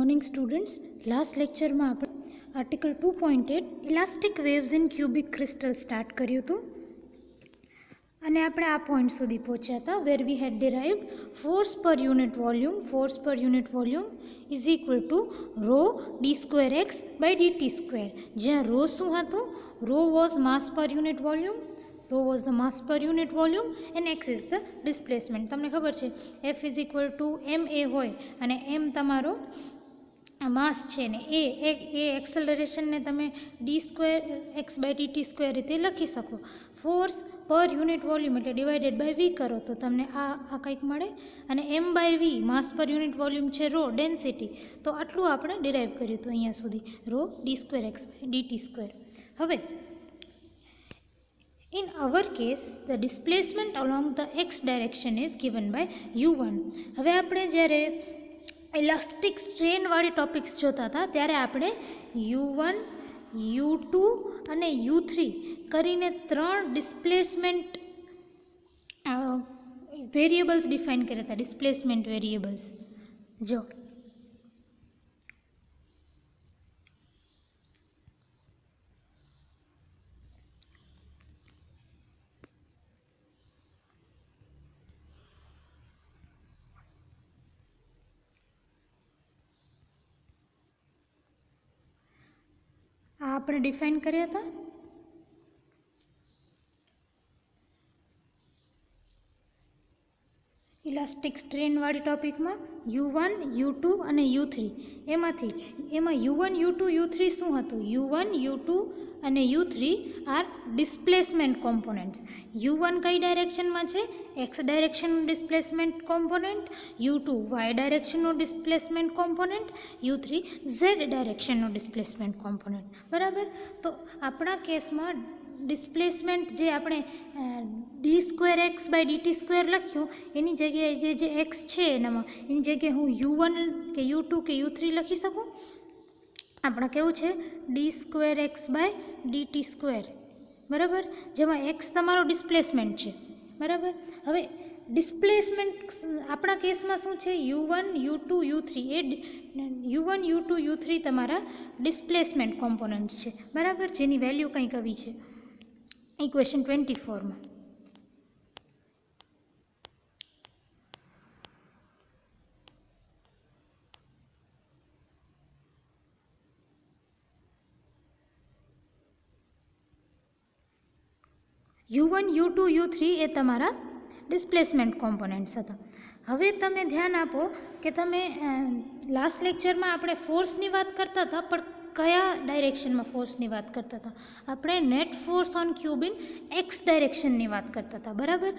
Morning students. Last લેક્ચરમાં આપણે article 2.8 elastic waves in cubic crystal start કર્યું હતું અને આપણે આ પોઈન્ટ સુધી પહોંચ્યા હતા where we had derived force per unit volume is equal to rho d square x by DT square, જ્યાં રો શું હતું? Rho was mass per unit volume, rho was the mass per unit volume and x is the displacement. તમને ખબર છે f is equal to ma હોય અને m તમારો માસ છે ને એ એક્સેલરેશનને તમે d square x by DT square રીતે લખી શકો. ફોર્સ પર યુનિટ વોલ્યુમ એટલે ડિવાઇડેડ બાય વી કરો તો તમને આ કંઈક મળે અને m by V mass per unit volume છે રો ડેન્સિટી, તો આટલું આપણે ડિરાઇવ કર્યું હતું અહીંયા સુધી, rho d square x by DT square. હવે in our case the displacement along the x direction is given by u1. હવે આપણે જ્યારે ઇલાસ્ટિક સ્ટ્રેન વાળી ટોપિક્સ જોતા હતા ત્યારે આપણે u1 u2 અને u3 કરીને 3 ડિસ્પ્લેસમેન્ટ વેરિયેબલ્સ ડિફાઇન કર્યા હતા. ડિસ્પ્લેસમેન્ટ વેરિયેબલ્સ જો આપણે ડિફાઇન કર્યા હતા. ઇલાસ્ટિક સ્ટ્રેન વાળી ટોપિકમાં u1 u2 અને u3 એમાં u1 u2 u3 શું હતું? u1 u2 અને u3 R displacement components. u1 કઈ ડાયરેક્શનમાં છે? x ડાયરેક્શનનું ડિસ્પ્લેસમેન્ટ કોમ્પોનન્ટ, u2 y ડાયરેક્શનનું ડિસ્પ્લેસમેન્ટ કોમ્પોનન્ટ, u3 z ડાયરેક્શનનું ડિસ્પ્લેસમેન્ટ કોમ્પોનન્ટ. બરાબર. તો આપણા કેસમાં ડિસ્પ્લેસમેન્ટ જે આપણે D square x by DT square લખ્યું એની જગ્યાએ જે એક્સ છે એની જગ્યાએ હું u1 કે u2 કે u3 લખી શકું. આપણા કેવું છે? D square x by DT square, બરાબર, જેમાં એક્સ તમારો ડિસ્પ્લેસમેન્ટ છે. બરાબર. હવે ડિસ્પ્લેસમેન્ટ આપણા કેસમાં શું છે? u1 u2 u3 એ u1 u2 u3 તમારા ડિસ્પ્લેસમેન્ટ કોમ્પોનન્ટ છે. બરાબર, જેની વેલ્યુ કંઈક આવી છે ઇક્વેશન 24માં. u1 u2 u3 એ તમારા ડિસ્પ્લેસમેન્ટ કોમ્પોનન્ટ્સ હતા. હવે તમે ધ્યાન આપો કે તમે લાસ્ટ લેક્ચરમાં આપણે ફોર્સની વાત કરતા હતા, પણ કયા ડાયરેક્શનમાં ફોર્સની વાત કરતા હતા? આપણે net force on cube in X ડાયરેક્શનની વાત કરતા હતા. બરાબર.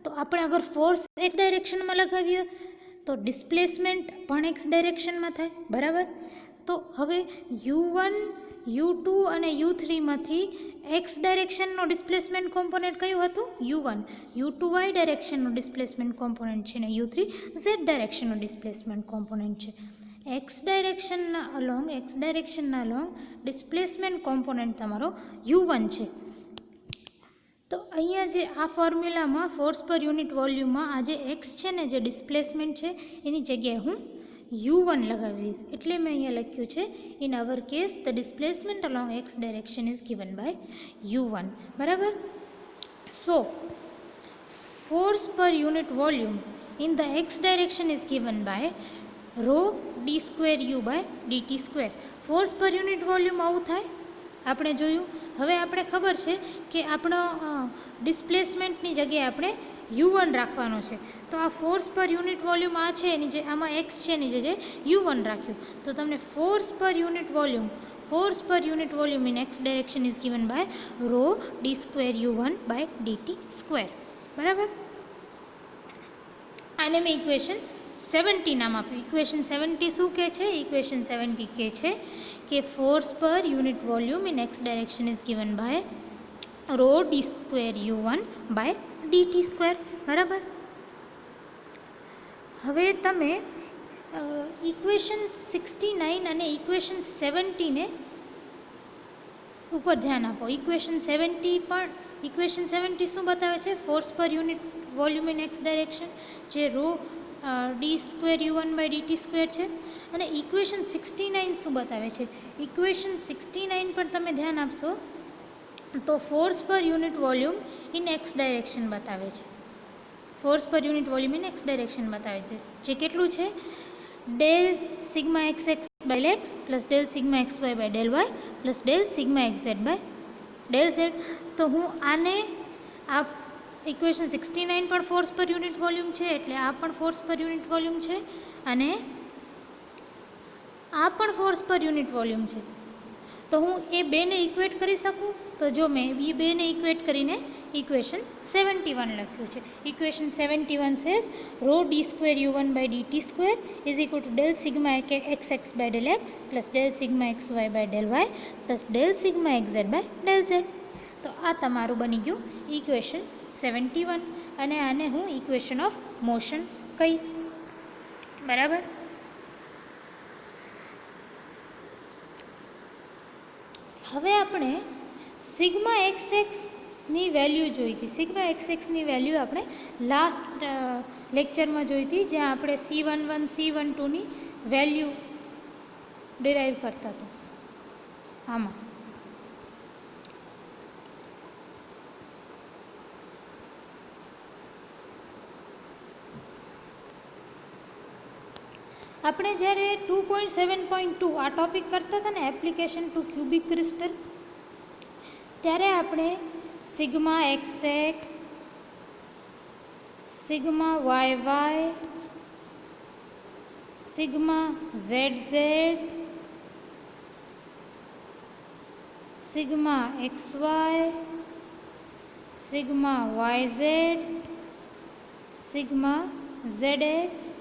તો આપણે અગર ફોર્સ એક્સ ડાયરેક્શનમાં લગાવીએ તો ડિસ્પ્લેસમેન્ટ પણ એક્સ ડાયરેક્શનમાં થાય. બરાબર. તો હવે u1 u2 અને u3 માંથી એક્સ ડાયરેક્શનનો ડિસ્પ્લેસમેન્ટ કોમ્પોનન્ટ કયું હતું? u1. u2 Y ડાયરેક્શનનો displacement component છે અને u3 ઝેડ ડાયરેક્શનનો ડિસ્પ્લેસમેન્ટ કોમ્પોનન્ટ છે. એક્સ ડાયરેક્શનના અલોંગ ડિસ્પ્લેસમેન્ટ કોમ્પોનન્ટ તમારો u1 છે. તો અહીંયા જે આ ફોર્મ્યુલામાં ફોર્સ પર યુનિટ વોલ્યુમમાં આ જે એક્સ છે ને, જે ડિસ્પ્લેસમેન્ટ છે એની જગ્યાએ હું u1 લગાવી દઈશ. એટલે મેં અહીંયા લખ્યું છે in our case the displacement along x direction is given by u1. બરાબર. So force per unit volume in the x direction is given by rho d square u by DT square. Force per unit volume આવું થાય આપણે જોયું. હવે આપણે ખબર છે કે આપણો ડિસ્પ્લેસમેન્ટની જગ્યાએ આપણે u1 રાખવાનો છે. તો આ ફોર્સ પર યુનિટ વોલ્યુમ આ છે એની જે આમાં એક્સ છે એની જગ્યાએ u1 રાખ્યું. તો તમને force per unit volume in x direction is given by rho d square u1 by DT square. બરાબર. આને મેં ઇક્વેશન 70 નામ આપ્યું. ઇક્વેશન 70 શું કહે છે? ઇક્વેશન 70 કહે છે કે force per unit volume in x direction is given by rho d square u1 by DT square. બરાબર. હવે તમે ઇક્વેશન 69 અને ઇક્વેશન 70 ને ઉપર ધ્યાન આપો. ઇક્વેશન 70 શું બતાવે છે? Force per unit volume in x direction જે રો d2u1/dt² છે. અને ઇક્વેશન 69 શું બતાવે છે? ઇક્વેશન 69 પર તમે ધ્યાન આપશો તો force per unit volume in x direction બતાવે છે. Force per unit volume in x direction બતાવે છે, જે કેટલું છે? Del sigma x x by x plus del sigma x y by del y plus del sigma x z by del z. તો હું આને આ ઇક્વેશન 69 પણ ફોર્સ પર યુનિટ વોલ્યુમ છે, એટલે આ પણ ફોર્સ પર યુનિટ વોલ્યુમ છે, અને આ પણ ફોર્સ પર યુનિટ વોલ્યુમ છે. તો હું એ બેને ઇક્વેટ કરી શકું? તો જો મેં એ બેને ઇક્વેટ કરીને ઇક્વેશન 71 લખ્યું છે. Equation 71 says rho d2u1/dt² is equal to del sigma x x by del x plus del sigma x y by del y plus del sigma x z by del z. તો આ તમારું બની ગયું equation 71, અને આને હું equation of motion કહીશ. બરાબર. હવે આપણે સિગ્મા એક્સ એક્સની વેલ્યુ જોઈ હતી. સિગ્મા એક્સ એક્સની વેલ્યુ આપણે લાસ્ટ લેક્ચરમાં જોઈ હતી, જ્યાં આપણે C11 C12ની વેલ્યુ ડિરાઈવ કરતા હતા. આમાં આપણે જ્યારે 2.7.2 આ ટોપિક કરતા હતા ને, એપ્લિકેશન ટુ ક્યુબિક ક્રિસ્ટલ, ત્યારે આપણે sigma x x, sigma Y Y, sigma Z Z, sigma x Y, sigma Y Z, sigma Z X,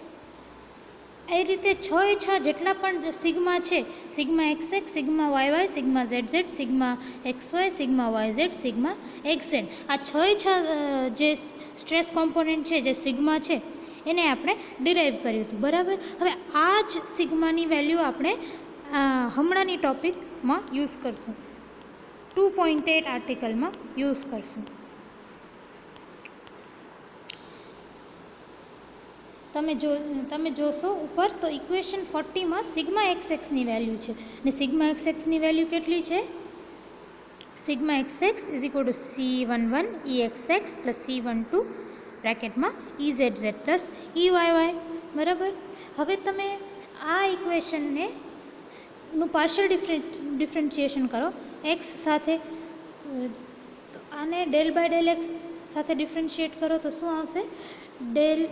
એ રીતે 6 જેટલા પણ સિગ્મા છે, sigma x x, sigma Y Y, sigma Z Z, sigma x Y, sigma Y Z, sigma x Z, આ 6 જે stress component છે, જે sigma છે, એને આપણે ડિરાઈવ કર્યું હતું. બરાબર. હવે આ જ સિગ્માની વેલ્યુ આપણે હમણાંની ટોપિકમાં યુઝ કરશું, 2.8 આર્ટિકલમાં યુઝ કરશું. તમે જોશો ઉપર તો ઇક્વેશન 40માં સિગ્મા એક્સ એક્સની વેલ્યુ છે, અને સિગ્મા એક્સ એક્સની વેલ્યુ કેટલી છે? Sigma x x is equal to C11 EXX plus C12 બ્રેકેટમાં EZZ plus EYY. બરાબર. હવે તમે આ ઇક્વેશનને નું પાર્શિયલ ડિફરન્શિએશન કરો એક્સ સાથે, તો આને ડેલ બાય ડેલ એક્સ સાથે ડિફરન્શિએટ કરો તો શું આવશે? Del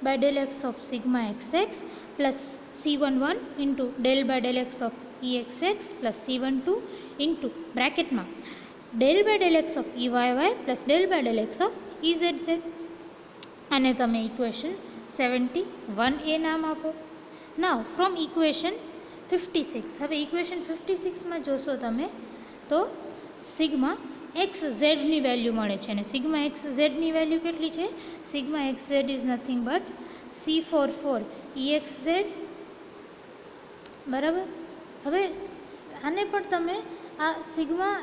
by del x of sigma xx plus c11 into del by del x of exx plus c12 into bracket માં del by del x of eyy plus del by del x of ezz. અને તમે equation 71 એ નામ આપો. નાવ from equation 56, હવે equation 56માં જોશો તમે તો sigma X ઝેડની value મળે છે, અને સિગ્મા એક્સ ઝેડની વેલ્યુ કેટલી છે? Sigma x Z is nothing but C44 EXZ. બરાબર. હવે આને પણ તમે આ સિગ્મા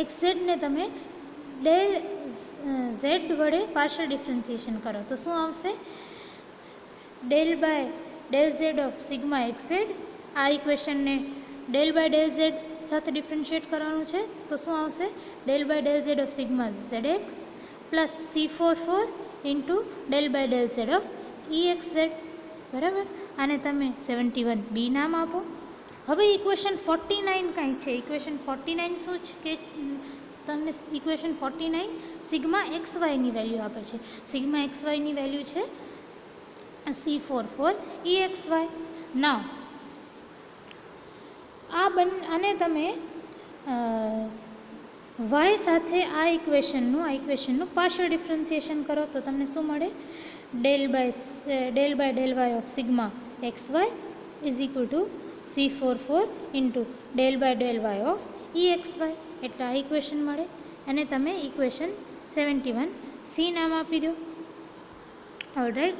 એક્સ ઝેડને તમે ડેલ ઝેડ વડે પાર્શિયલ ડિફરન્સિએશન કરો તો શું આવશે? Del by del Z of sigma x Z. આ ઇક્વેશનને ડેલ બાય ડેલ ઝેડ સાથે ડિફરન્શિએટ કરવાનું છે તો શું આવશે? Del by del Z of sigma Z x plus C44 into del by del Z of EXZ. બરાબર. આને તમે 71B નામ આપો. હવે ઇક્વેશન 49 કાંઈ છે. ઇક્વેશન 49 શું છે કે તમને ઇક્વેશન 49 સિગ્મા એક્સ વાયની વેલ્યુ આપે છે. સિગ્મા એક્સ વાયની વેલ્યુ છે C44 EXY. નાવ આને તમે વાય સાથે આ ઇક્વેશનનું પાર્શિયલ ડિફરન્સિએશન કરો તો તમને શું મળે? Del by del Y of sigma x Y is equal to C44 into del by del Y of EXY. એટલે આ ઇક્વેશન મળે, અને તમે ઇક્વેશન 71C નામ આપી દો. ઓલરાઈટ.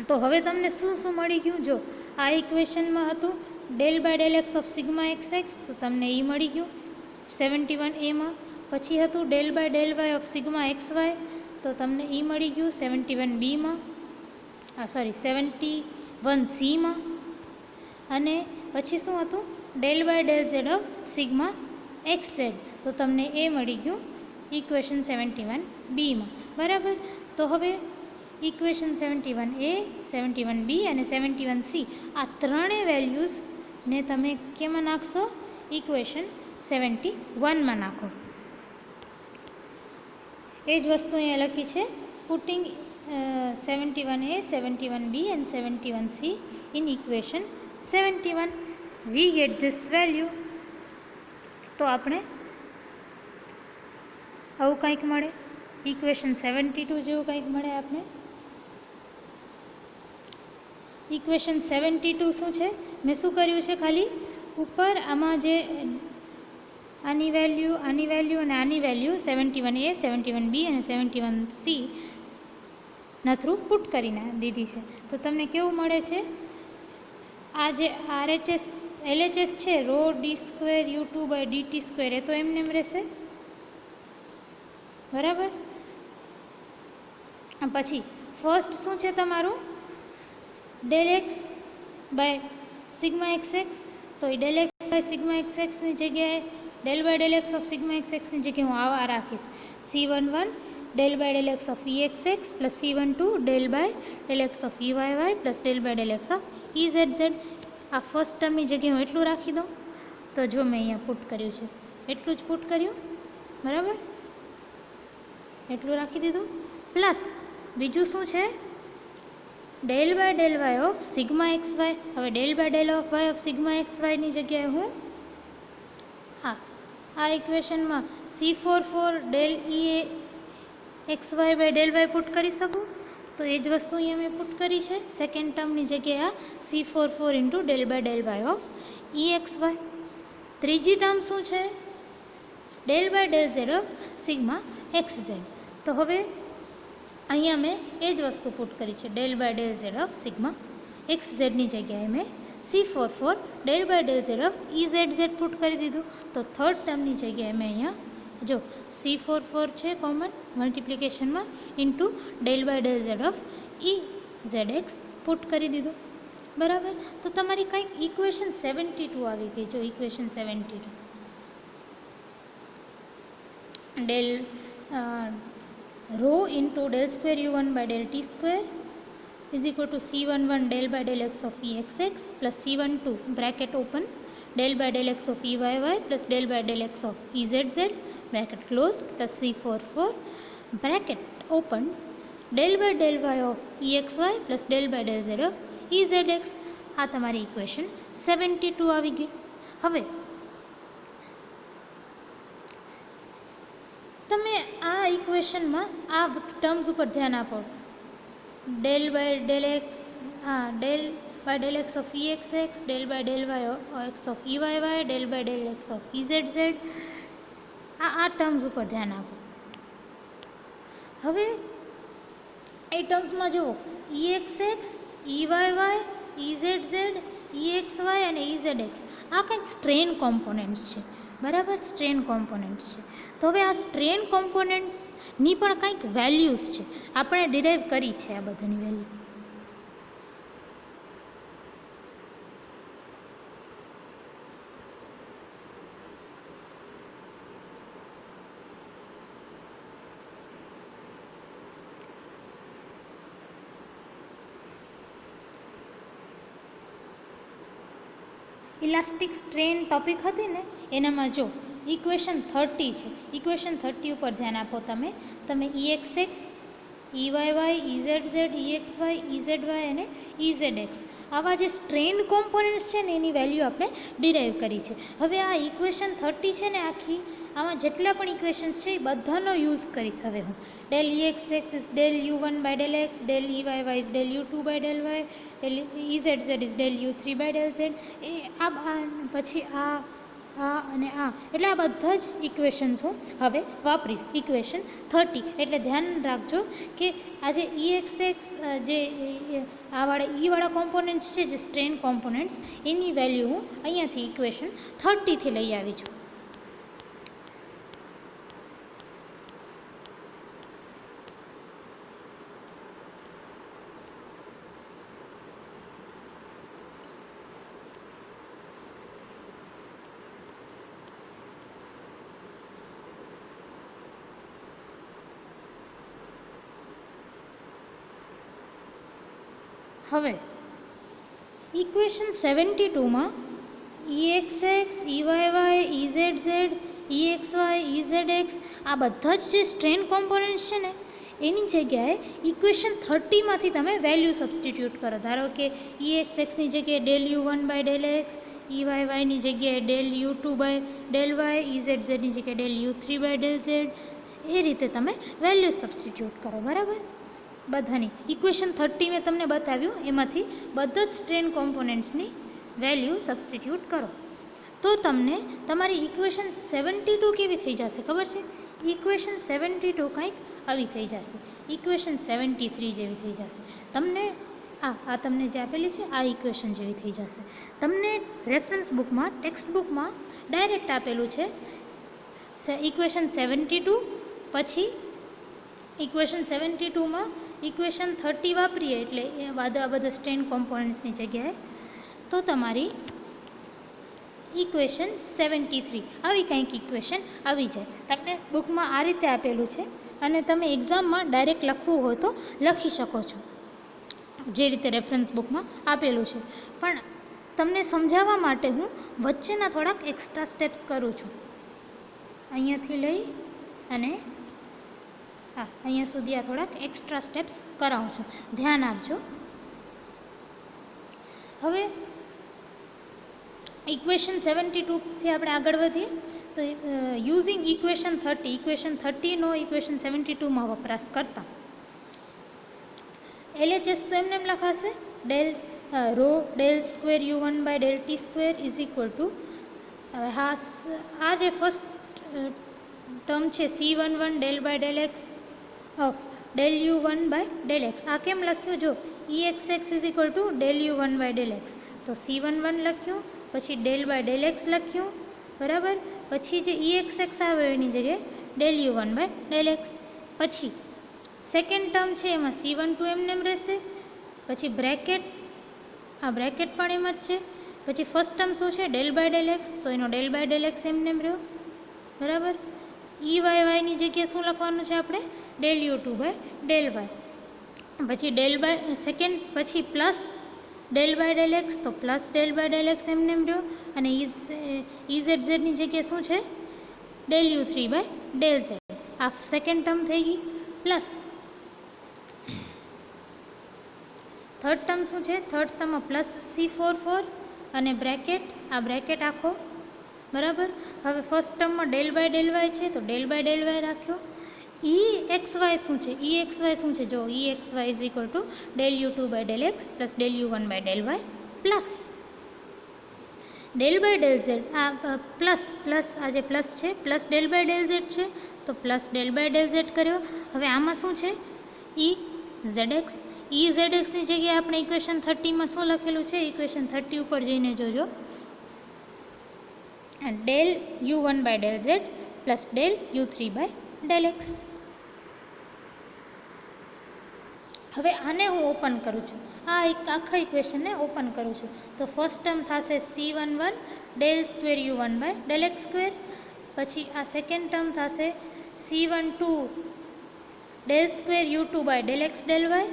તો હવે તમને શું મળી ગયું? જો આ ઇક્વેશનમાં હતું del by del x of sigma x x, તો તમને એ મળી ગયું 71A માં. પછી હતું del by del Y of sigma x y, તો તમને એ મળી ગયું 71B માં. 71C માં, અને પછી શું હતું del by del Z of sigma x z. તો તમને એ મળી ગયું ઇક્વેશન 71B માં. બરાબર. તો હવે ઇક્વેશન 71A, 71B અને 71C આ ત્રણેય વેલ્યુઝને તમે કેમાં નાખશો? ઇક્વેશન 71માં નાખો. એ જ વસ્તુ અહીંયા લખી છે. Putting 71A, 71B and 71C in equation 71, we get this value. તો આપણે આવું કંઈક મળે, ઇક્વેશન 72 જેવું કંઈક મળે આપણે. ઇક્વેશન 72 શું છે? મેં શું કર્યું છે, ખાલી ઉપર આમાં જે આની વેલ્યુ અને આની વેલ્યુ 71A, 71B અને 71C ના થ્રુ પુટ કરીને દીધી છે. તો તમને કેવું મળે છે? આ જે RHS LHS છે, રો d² U2/dt², એ તો એમને એમ રહેશે. બરાબર. પછી ફર્સ્ટ શું છે તમારું? Del X by sigma x x. તો એ del X by sigma X એક્સની જગ્યાએ del by del x of sigma X એક્સની જગ્યાએ હું આવા રાખીશ C11 del by del x of EXX plus C12 del by del x of EYY plus del by del x of EZZ. આ first ટર્મની જગ્યાએ હું એટલું રાખી દઉં. તો જો મેં અહીંયા પુટ કર્યું છે, એટલું જ પુટ કર્યું. બરાબર. એટલું રાખી દીધું. પ્લસ બીજું શું છે? Del by del Y of sigma x Y. હવે del by del of Y of sigma X વાયની જગ્યાએ હું આ ઇક્વેશનમાં C44 del EXY by del Y put કરી શકું. તો એ જ વસ્તુ અહીંયા મેં પુટ કરી છે. સેકન્ડ ટર્મની જગ્યાએ આ C44 into del by del Y of EXY. ત્રીજી ટર્મ શું છે? Del by del Z of sigma x z. તો હવે અહીંયા મેં એ જ વસ્તુ પુટ કરી છે. Del by del Z of sigma X ઝેડની જગ્યાએ મેં C44 del by del Z of EZZ put કરી દીધું. તો થર્ડ ટર્મની જગ્યાએ મેં અહીંયા જો C44 છે કોમન મલ્ટિપ્લિકેશનમાં into del by del Z of EZX put કરી દીધું. બરાબર. તો તમારી કંઈક ઇક્વેશન 72 આવી ગઈ. જો equation 72 del rho into del square U1 by del T² is equal to C11 del by del x of EXX plus C12 bracket open del by del x of EYY plus del by del x of EZZ bracket closed plus C44 bracket open del by del y of EXY plus del by del z of EZX. આ તમારી equation 72 આવી ગઈ. હવે તમે આ ઇક્વેશનમાં આ terms ઉપર ધ્યાન આપો. Del by del x del by del x of EXX del by del y x of EYY del by del x of EZZ આ ટર્મ્સ ઉપર ધ્યાન આપો. હવે એ ટર્મ્સમાં જુઓ EXX EYY EZZ EXY અને EZX આ કંઈક સ્ટ્રેન કોમ્પોનન્ટ્સ છે. બરાબર. સ્ટ્રેન કોમ્પોનન્ટ્સ છે. તો હવે આ સ્ટ્રેન કોમ્પોનન્ટ્સની પણ કંઈક વેલ્યુઝ છે. આપણે ડિરાઈવ કરી છે આ બધાની વેલ્યુ. ઇલાસ્ટિક સ્ટ્રેન ટોપિક હતી ને એનામાં જો ઇક્વેશન 30 છે. ઇક્વેશન 30 ઉપર ધ્યાન આપો. તમે EXX EYY EZZ EXY EZY અને EZX આવા જે સ્ટ્રેન કોમ્પોનન્ટ્સ છે ને એની વેલ્યુ આપણે ડિરાઈવ કરી છે. હવે આ ઇક્વેશન 30 છે ને આખી આમાં જેટલા પણ ઇક્વેશન્સ છે એ બધાનો યુઝ કરીશ હવે હું. Del EXX is del U1 by del x del EYY is del U2 by del Y del EZZ is del U3 by del Z. એ પછી આ અને આ એટલે આ બધા જ ઇક્વેશન્સ હું હવે વાપરીશ. ઇક્વેશન 30 એટલે ધ્યાન રાખજો કે આ જે EXX જે વાળા કોમ્પોનન્ટ્સ છે જે સ્ટ્રેન કોમ્પોનન્ટ્સ એની વેલ્યુ હું અહીંયાથી ઇક્વેશન 30થી લઈ આવી છું. હવે equation 72માં EXX, EYY, EZZ, EXY, EZX આ બધા જ જે સ્ટ્રેન કોમ્પોનન્ટ્સ છે ને એની જગ્યાએ ઇક્વેશન 30માંથી તમે વેલ્યુ સબસ્ટિટ્યૂટ કરો. ધારો કે EXXની જગ્યાએ del U1 by del X, EYYની જગ્યાએ del U2 by del Y, EZZની જગ્યાએ del U3 by del Z. એ રીતે તમે વેલ્યુ સબસ્ટિટ્યૂટ કરો. બરાબર, બધાની ઇક્વેશન 30 મેં તમને બતાવ્યું, એમાંથી બધા જ સ્ટ્રેન કોમ્પોનન્ટ્સની વેલ્યુ સબસ્ટિટ્યૂટ કરો તો તમને તમારી ઇક્વેશન 72 કેવી થઈ જશે ખબર છે? ઇક્વેશન 72 કંઈક આવી થઈ જશે, ઇક્વેશન 73 જેવી થઈ જશે. તમને આ તમને જે આપેલી છે આ ઇક્વેશન જેવી થઈ જશે. તમને રેફરન્સ બુકમાં, ટેક્સ્ટ બુકમાં ડાયરેક્ટ આપેલું છે ઇક્વેશન 72, પછી ઇક્વેશન 72માં ઇક્વેશન 30 વાપરીએ એટલે એ બધા સ્ટ્રેન કોમ્પોનન્ટ્સની જગ્યાએ તો તમારી ઇક્વેશન 73 આવી કંઈક ઇક્વેશન આવી જાય. તમને બુકમાં આ રીતે આપેલું છે અને તમે એક્ઝામમાં ડાયરેક્ટ લખવું હોય તો લખી શકો છો જે રીતે રેફરન્સ બુકમાં આપેલું છે. પણ તમને સમજાવવા માટે હું વચ્ચેના થોડાક એક્સ્ટ્રા સ્ટેપ્સ કરું છું. અહીંયાથી લઈ અને અહીંયા સુધી આ થોડાક એક્સ્ટ્રા સ્ટેપ્સ કરાવું છું, ધ્યાન આપજો. હવે ઇક્વેશન 72થી આપણે આગળ વધીએ તો યુઝિંગ ઇક્વેશન 30નો ઇક્વેશન 72માં વપરાશ કરતા LHS તો એમને એમ લખાશે del rho del square U1 by del t square is equal to, હવે આ જે ફર્સ્ટ ટર્મ છે C11 del by del x of del U1 by del x, આ કેમ લખ્યું? જો EXX is equal to del U1 by del x, તો C11 લખ્યું, પછી ડેલ બાય ડેલ એક્સ લખ્યું. બરાબર, પછી જે EXX આવે એની જગ્યાએ del U1 by del x. પછી સેકન્ડ ટર્મ છે એમાં C12 એમને એમ રહેશે, પછી બ્રેકેટ, આ બ્રેકેટ પણ એમ જ છે. પછી ફર્સ્ટ ટર્મ શું છે? ડેલ બાય ડેલ એક્સ, તો એનો ડેલ બાય ડેલ એક્સ એમને એમ રહ્યો. બરાબર, EYYની જગ્યાએ શું લખવાનું છે આપણે? Del U2 by del y. પછી ડેલ બાય સેકન્ડ, પછી plus del by del x, તો plus del by del x એમને એમ રહ્યો. અને EZZની જગ્યાએ શું છે? Del U3 by del z. આ સેકન્ડ ટર્મ થઈ ગઈ. પ્લસ થર્ડ ટર્મ શું છે? થર્ડ ટર્મમાં પ્લસ C44 અને બ્રેકેટ, આ બ્રેકેટ આખો. બરાબર, હવે ફર્સ્ટ ટર્મમાં ડેલ બાય ડેલ વાય છે તો ડેલ બાય ડેલ વાય રાખ્યો. EXY શું છે? EXY શું છે? જો EXY is equal to del U2 by del x plus del U1 by del y plus del by del z, આ પ્લસ આ જે પ્લસ છે plus del by del z છે તો plus del by del z કર્યો. હવે આમાં શું છે? EZX. EZXની જગ્યાએ આપણે ઇક્વેશન 30માં શું લખેલું છે? ઇક્વેશન 30 ઉપર જઈને જોજો, del U1 by del z plus del U3 by del x. હવે આને હું ઓપન કરું છું, આ એક આખા ઇક્વેશનને ઓપન કરું છું તો ફર્સ્ટ ટર્મ થશે C11 del square U1 by del x square. પછી આ સેકન્ડ ટર્મ થશે C12 del square U2 by del x del y.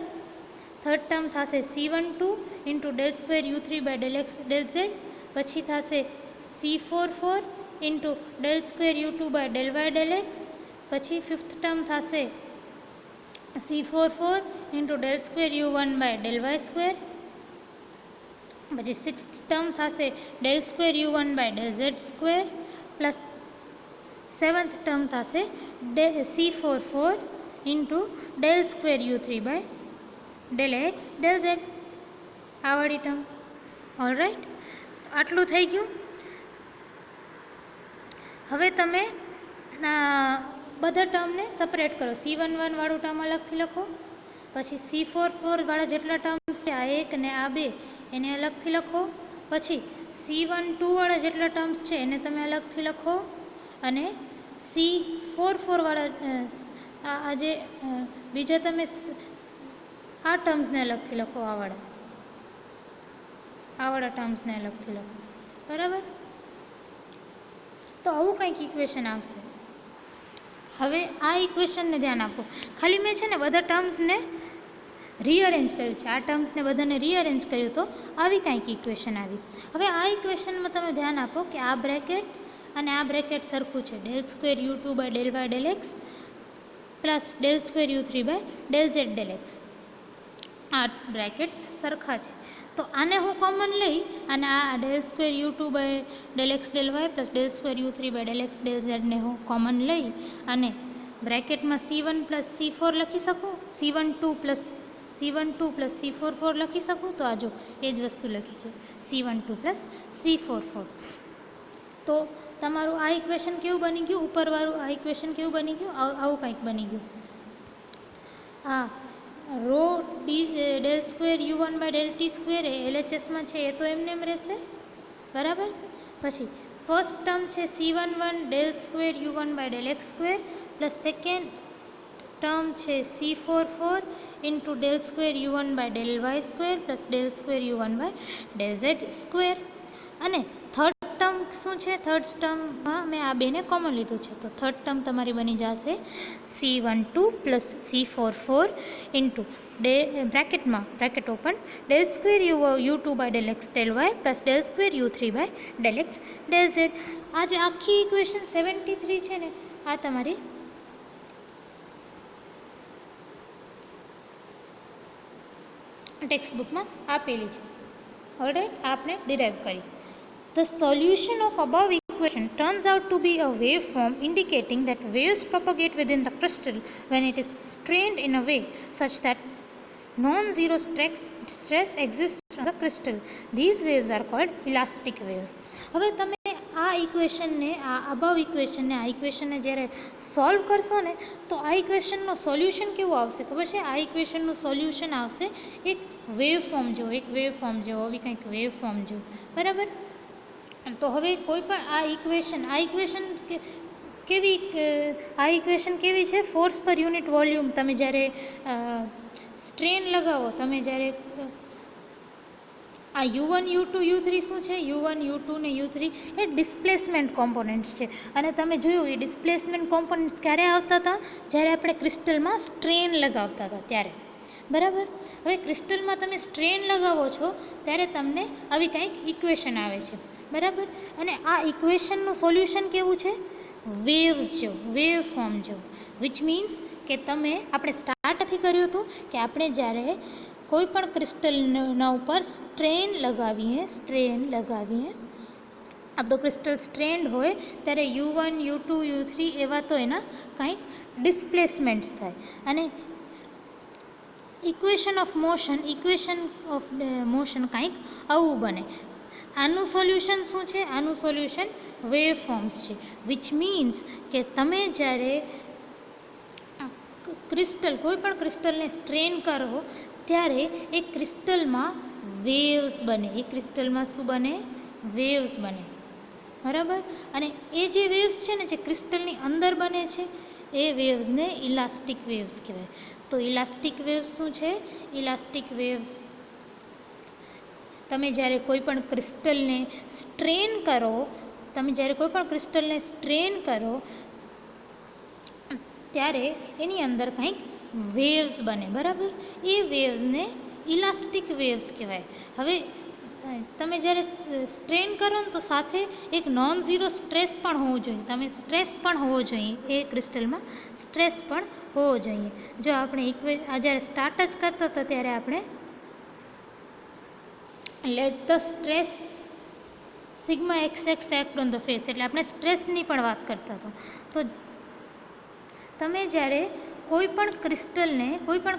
Third term થશે C12 into del square U3 by del x del z. પછી થશે C44 into del square U2 by del Y del x. પછી fifth term થશે C44 into del square U1 by del y square. પછી sixth term થશે del square U1 by del z square. Plus seventh term થશે C44 into del square U3 by del x del z, આ વાળી term. Alright, આટલું થઈ ગયું. હવે તમે બધા ટર્મને સપરેટ કરો. C11 વાળું ટર્મ અલગથી લખો, પછી C44 વાળા જેટલા ટર્મ્સ છે આ એક ને આ બે એને અલગથી લખો. પછી C12 વાળા જેટલા ટર્મ્સ છે એને તમે અલગથી લખો. અને C44 વાળા આ જે બીજા તમે આ ટર્મ્સને અલગથી લખો, આ વાળા ટર્મ્સને અલગથી લખો. બરાબર, તો આવું કંઈક ઇક્વેશન આવશે. હવે આ ઇક્વેશનને ધ્યાન આપો, ખાલી મેં છે ને બધા ટર્મ્સને રીઅરેન્જ કર્યું છે, આ ટર્મ્સને બધાને રીઅરેન્જ કર્યું તો આવી કાંઈક ઇક્વેશન આવી. હવે આ ઇક્વેશનમાં તમે ધ્યાન આપો કે આ બ્રેકેટ અને આ બ્રેકેટ સરખું છે, del square u two by del Y del x plus del square u three by del z del x. આ બ્રેકેટ્સ સરખા છે, તો આને હું કોમન લઈ અને આ del square u two by del x del y plus del square u three by del x del ઝેડને હું કોમન લઈ અને બ્રેકેટમાં C1 પ્લસ C4 લખી શકું, C12 પ્લસ C44 લખી શકું. તો આ જો એ જ વસ્તુ લખી છે, C12 પ્લસ C44. તો તમારું આ ઇક્વેશન કેવું બની ગયું, ઉપરવાળું આ ઇક્વેશન કેવું બની ગયું, આવું કંઈક બની ગયું. આ rho del square U1 by del t square એ LHSમાં છે, એ તો એમને એમ રહેશે, બરાબર. પછી ફર્સ્ટ ટર્મ છે C11 del square U1 by del x square plus second term છે C44 into del square U1 by del y square plus del square U1 by del z square. અને થર્ડ ટર્મ શું છે, third ટર્મમાં મેં આ બેને common લીધું છે, તો થર્ડ ટર્મ તમારી બની જશે C12 plus C44 into bracket open del square U2 by del x del y plus del square U3 by del x del z. આ જે આખી ઇક્વેશન 73 છે ને, આ તમારી ટેક્સ્ટ બુકમાં આપેલી છે. ઓલરાઈટ, આપણે ડિરાઈવ કરી. The solution of above equation turns out to be a waveform indicating that waves propagate within the crystal when it is strained in a way such that non-zero stress exists on the crystal. These waves are called elastic waves. હવે તમે આ ઇક્વેશનને, આ above ઇક્વેશનને, આ ઇક્વેશનને જ્યારે solve કરશો ને, તો આ ઇક્વેશનનો સોલ્યુશન કેવું આવશે ખબર છે? આ ઇક્વેશનનું સોલ્યુશન આવશે એક વેવફોર્મ જેવો, આવી કંઈક વેવફોર્મ જેવું, બરાબર. તો હવે કોઈ પણ આ ઇક્વેશન કેવી છે, ફોર્સ પર યુનિટ વોલ્યુમ. તમે જ્યારે સ્ટ્રેન લગાવો, તમે જ્યારે આ U1 U2 U3 શું છે, U1 U2 ને U3 એ ડિસ્પ્લેસમેન્ટ કોમ્પોનન્ટ્સ છે. અને તમે જોયું એ ડિસ્પ્લેસમેન્ટ કોમ્પોનન્ટ્સ ક્યારે આવતા હતા, જ્યારે આપણે ક્રિસ્ટલમાં સ્ટ્રેન લગાવતા હતા ત્યારે, બરાબર. હવે ક્રિસ્ટલમાં તમે સ્ટ્રેન લગાવો છો ત્યારે તમને આવી કંઈક ઇક્વેશન આવે છે, બરાબર. અને આ ઇક્વેશનનું સોલ્યુશન કેવું છે, વેવ્સ જેવું, વેવ ફોર્મ જેવું. વિચ મીન્સ કે આપણે સ્ટાર્ટથી કર્યું હતું કે આપણે જ્યારે કોઈ પણ ક્રિસ્ટલના ઉપર સ્ટ્રેન લગાવીએ, આપણું ક્રિસ્ટલ સ્ટ્રેન્ડ હોય ત્યારે U1 U2 U3 એવા તો એના કંઈક ડિસ્પ્લેસમેન્ટ્સ થાય. અને ઇક્વેશન ઓફ મોશન કંઈક આવું બને. આનું સોલ્યુશન શું છે, આનું સોલ્યુશન વેવ ફોર્મ્સ છે. વિચ મીન્સ કે તમે જ્યારે કોઈ પણ ક્રિસ્ટલને સ્ટ્રેન કરો ત્યારે એ ક્રિસ્ટલમાં વેવ્સ બને, શું બને, વેવ્સ બને, બરાબર. અને એ જે વેવ્સ છે ને, જે ક્રિસ્ટલની અંદર બને છે, એ વેવ્સને ઇલાસ્ટિક વેવ્સ કહેવાય. તો ઇલાસ્ટિક વેવ્સ શું છે, ઇલાસ્ટિક વેવ્સ તમે જ્યારે કોઈ પણ ક્રિસ્ટલને સ્ટ્રેન કરો, ત્યારે એની અંદર કંઈક વેવ્સ બને, બરાબર. એ વેવ્સને ઇલાસ્ટિક વેવ્સ કહેવાય. હવે તમે જ્યારે સ્ટ્રેન કરો ને, તો સાથે એક નોન ઝીરો સ્ટ્રેસ પણ હોવું જોઈએ, એ ક્રિસ્ટલમાં સ્ટ્રેસ પણ હોવો જોઈએ. જો આપણે જ્યારે સ્ટાર્ટ જ કરતા હતા ત્યારે આપણે late the stress sigma XX act on the face, એટલે આપણે સ્ટ્રેસની પણ વાત કરતા હતા. તો તમે જ્યારે કોઈ પણ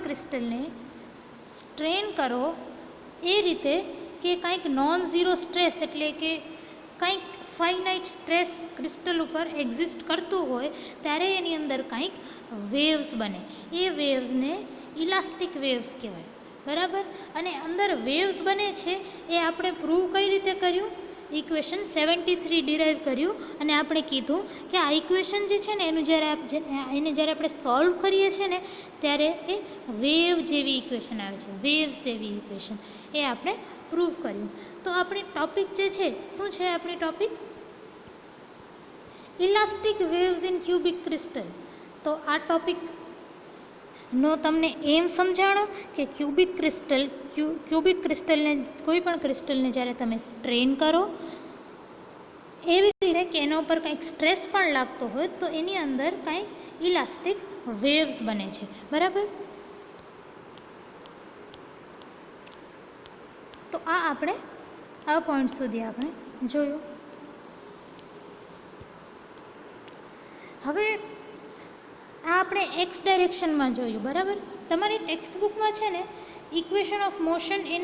ક્રિસ્ટલને સ્ટ્રેન કરો એ રીતે કે કંઈક નોન ઝીરો સ્ટ્રેસ, એટલે કે કંઈક ફાઇનાઇટ સ્ટ્રેસ ક્રિસ્ટલ ઉપર એક્ઝિસ્ટ કરતું હોય ત્યારે એની અંદર કંઈક વેવ્સ બને. એ વેવ્સને ઇલાસ્ટિક વેવ્સ કહેવાય, બરાબર. અને અંદર વેવ્સ બને છે એ આપણે પ્રૂવ કઈ રીતે કર્યું, ઇક્વેશન 73 ડિરાઈવ કર્યું. અને આપણે કીધું કે આ ઇક્વેશન જે છે ને, એને જ્યારે આપણે સોલ્વ કરીએ છીએ ને, ત્યારે એ વેવ જેવી ઇક્વેશન આવે છે, વેવ્સ જેવી ઇક્વેશન, એ આપણે પ્રૂવ કર્યું. તો આપણી ટોપિક જે છે, શું છે આપણી topic, elastic waves in cubic crystal. તો આ ટોપિક નો તમને એમ સમજાણો કે ક્યુબિક ક્રિસ્ટલને કોઈ પણ ક્રિસ્ટલને જ્યારે તમે સ્ટ્રેન કરો એવી રીતે કે એના ઉપર કંઈક સ્ટ્રેસ પણ લાગતો હોય તો એની અંદર કાંઈ ઇલાસ્ટિક વેવ્સ બને છે, બરાબર. તો આ આપણે આ પોઈન્ટ સુધી આપણે જોયું. હવે આ આપણે એક્સ ડાયરેક્શનમાં જોયું, બરાબર. તમારી ટેક્સ્ટ બુકમાં છે ને ઇક્વેશન ઓફ મોશન ઇન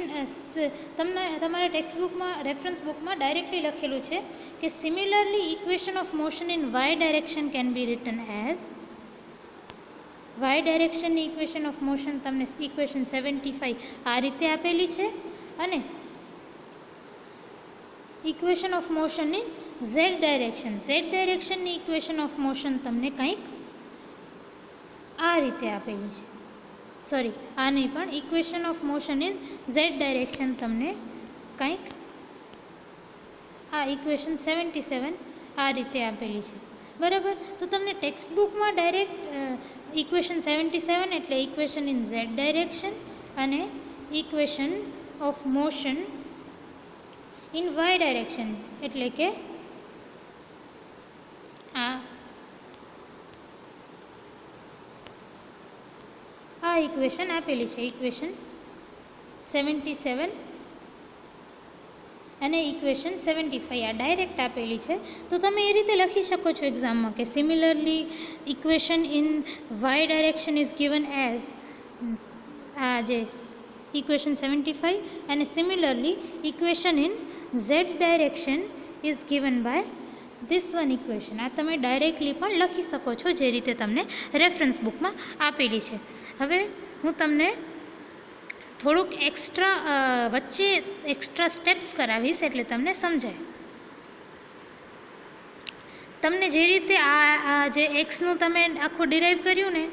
તમારા ટેક્સ્ટ બુકમાં રેફરન્સ બુકમાં ડાયરેક્ટલી લખેલું છે કે similarly equation of motion in y direction can be written as. Y ડાયરેક્શનની ઇક્વેશન ઓફ મોશન તમને ઇક્વેશન 75 આ રીતે આપેલી છે, અને equation of motion in z ડાયરેક્શનની ઇક્વેશન ઓફ મોશન તમને કંઈક આ રીતે આપેલી છે. સોરી, આ નહીં, પણ equation of motion in z direction તમને કંઈક આ ઇક્વેશન 77 આ રીતે આપેલી છે, બરાબર. તો તમને ટેક્સ્ટ બુકમાં ડાયરેક્ટ ઇક્વેશન 77 એટલે ઇક્વેશન ઇન ઝેડ ડાયરેક્શન અને equation of motion in y direction એટલે કે આ ઇક્વેશન આપેલી છે, ઇક્વેશન 77 અને ઇક્વેશન 75 આ ડાયરેક્ટ આપેલી છે. તો તમે એ રીતે લખી શકો છો એક્ઝામમાં કે similarly equation in y direction is given as આ જે ઇક્વેશન 75 અને similarly equation in z direction is given by this one equation. આ તમે ડાયરેક્ટલી પણ લખી શકો છો જે રીતે તમને રેફરન્સ બુકમાં આપેલી છે. હવે હું તમને થોડુંક વચ્ચે એક્સ્ટ્રા સ્ટેપ્સ કરાવીશ એટલે તમને સમજાય. તમને જે રીતે આ જે એક્સનું તમે આખું ડિરાઈવ કર્યું ને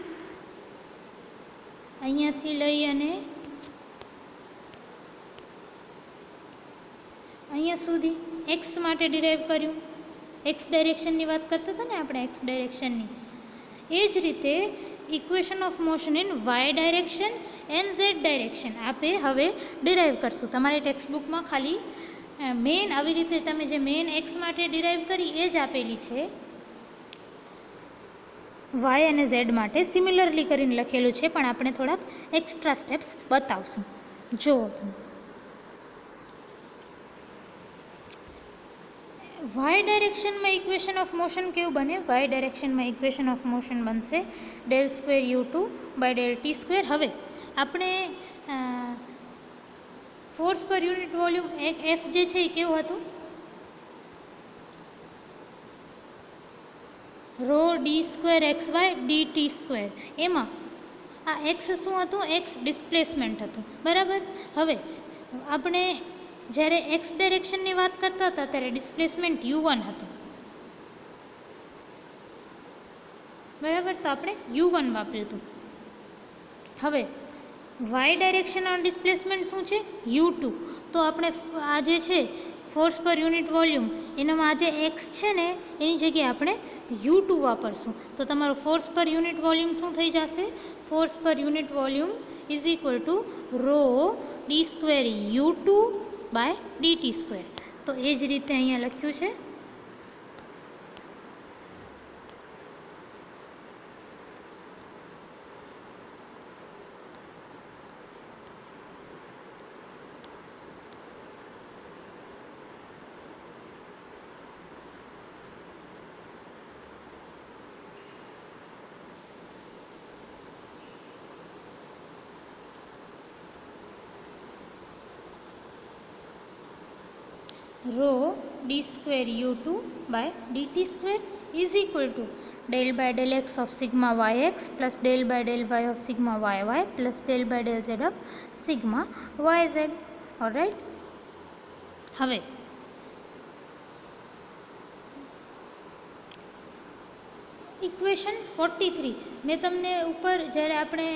અહીંયાથી લઈ અને અહીંયા સુધી એક્સ માટે ડિરાઈવ કર્યું, એક્સ ડાયરેક્શનની વાત કરતા હતા ને આપણે, એક્સ ડાયરેક્શનની. એ જ રીતે equation of motion in y direction and z direction આપણે હવે ડિરાઈવ કરશું. તમારી ટેક્સ્ટ બુકમાં ખાલી મેઇન આવી રીતે તમે જે મેઇન એક્સ માટે ડિરાઈવ કરી એ જ આપેલી છે, વાય અને ઝેડ માટે સિમિલરલી કરીને લખેલું છે, પણ આપણે થોડાક એક્સ્ટ્રા સ્ટેપ્સ બતાવશું. જુઓ તમે, વાય ડાયરેક્શનમાં ઇક્વેશન ઓફ મોશન કેવું બને? વાય ડાયરેક્શનમાં ઇક્વેશન ઓફ મોશન બનશે ∇2u2 /∇t². હવે આપણે force per unit volume F જે છે એ કેવું હતું? ρd²xy/dt². એમાં આ એક્સ શું હતું? એક્સ ડિસ્પ્લેસમેન્ટ હતું, બરાબર. હવે આપણે જ્યારે એક્સ ડાયરેક્શનની વાત કરતા હતા ત્યારે ડિસ્પ્લેસમેન્ટ u1 હતું, બરાબર. તો આપણે u1 વાપર્યું હતું. હવે વાય ડાયરેક્શનનું ડિસ્પ્લેસમેન્ટ શું છે? u2. તો આપણે આ જે છે ફોર્સ પર યુનિટ વોલ્યુમ એનામાં આ જે એક્સ છે ને એની જગ્યાએ આપણે u2 વાપરશું. તો તમારો ફોર્સ પર યુનિટ વોલ્યુમ શું થઈ જશે? Force per unit volume is equal two ρd²u2/dt². તો એ જ રીતે અહીંયા લખ્યું છે. ρd²u2/dt² is equal to ∂∂x of sigma yx plus ∂∂y of sigma yy plus ∂∂z of sigma yz. alright. હવે ઇક્વેશન 43 મેં તમને ઉપર જ્યારે આપણે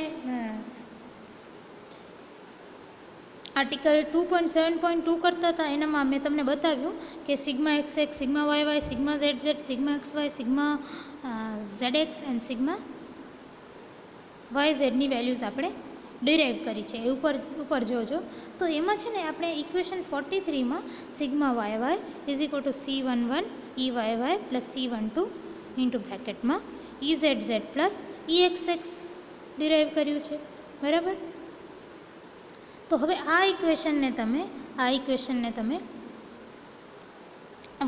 આર્ટિકલ 2.7.2 કરતા હતા એનામાં મેં તમને બતાવ્યું કે sigma x x, sigma Y Y, sigma Z Z, sigma x Y, sigma Z x and sigma y ઝેડની વેલ્યુઝ આપણે ડિરાઈવ કરી છે. એ ઉપર જોજો. તો એમાં છે ને આપણે ઇક્વેશન 43માં sigma Y y is equal to C11 e y y plus C12 into બ્રેકેટમાં EZZ પ્લસ EXX ડિરાઈવ કર્યું છે. બરાબર. તો હવે આ ઇક્વેશનને તમે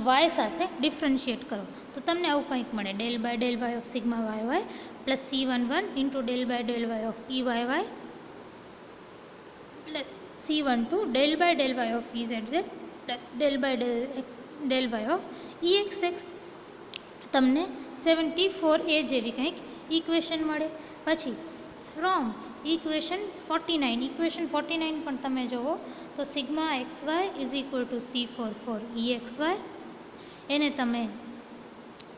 વાય સાથે ડિફરન્શિએટ કરો તો તમને આવું કંઈક મળે. Del by del Y of sigma Y y plus C11 into del by del Y of E y y plus C12 del by del Y of EZZ plus del by del Y of EXX. તમને 74a જેવી કંઈક equation મળે. પછી from equation 49 પણ તમે જુઓ તો sigma x Y is equal to C44 EXY. એને તમે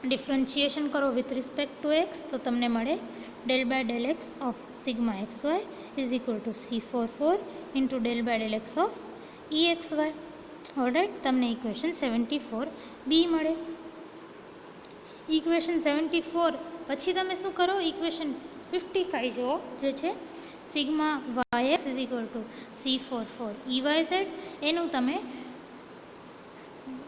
ડિફરન્શિએશન કરો વિથ રિસ્પેક્ટ ટુ એક્સ તો તમને મળે del by del x of sigma x Y is equal to C44 into del by del x of EXY. Alright. તમને equation 74b મળે. Equation 74 પછી તમે શું કરો, ઇક્વેશન 55 જુઓ જે છે sigma Y X is equal to C44 EYZ. એનું તમે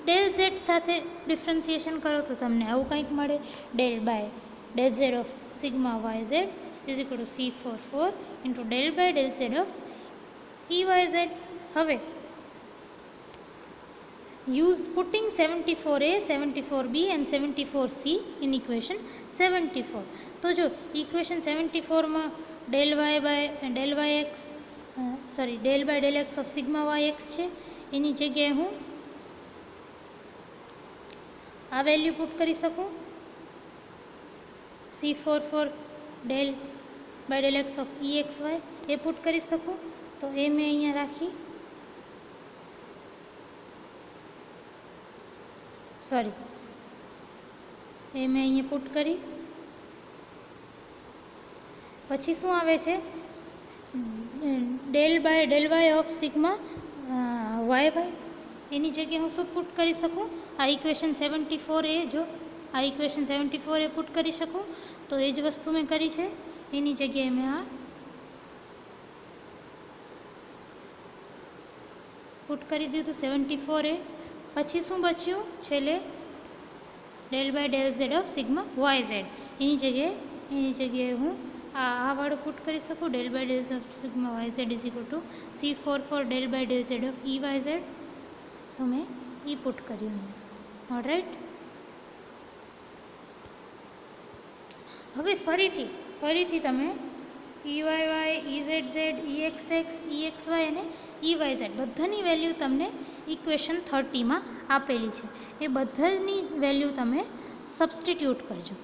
ડેલ ઝેડ સાથે ડિફરન્શિએશન કરો તો તમને આવું કંઈક મળે del by del Z of sigma Y Z is equal to C44 into del by del Z of EYZ. હવે use putting 74a, 74b and 74c in equation 74. તો જો ઇક્વેશન 74માં del by del x of sigma Y x છે. એની જગ્યાએ હું આ value put કરી શકું C44 del by del x of EXY એ પુટ કરી શકું. તો એ મેં અહીંયા રાખી, એ મેં અહીંયા પુટ કરી. પછી શું આવે છે del by del Y of sigma Y y. એની જગ્યાએ હું શું પુટ કરી શકું, આ ઇક્વેશન 74 એ જો આ ઇક્વેશન 74 એ પુટ કરી શકું. તો એ જ વસ્તુ મેં કરી છે. એની જગ્યાએ મેં આ પુટ કરી દીધું 74 એ. પછી શું બચ્યું છેલ્લે del by del Z of sigma Y z. એની જગ્યાએ હું આ વાળું પુટ કરી શકું del by del Z of sigma Y Z is equal to C44 del by del Z of EYZ. તો મેં એ પુટ કર્યું. ઓલરાઈટ. હવે ફરીથી તમે EYY, EZZ, EXX, EXY અને EYZ બધાની વેલ્યુ તમને ઇક્વેશન 30માં આપેલી છે. એ બધાની વેલ્યુ તમે સબસ્ટિટ્યૂટ કરજો.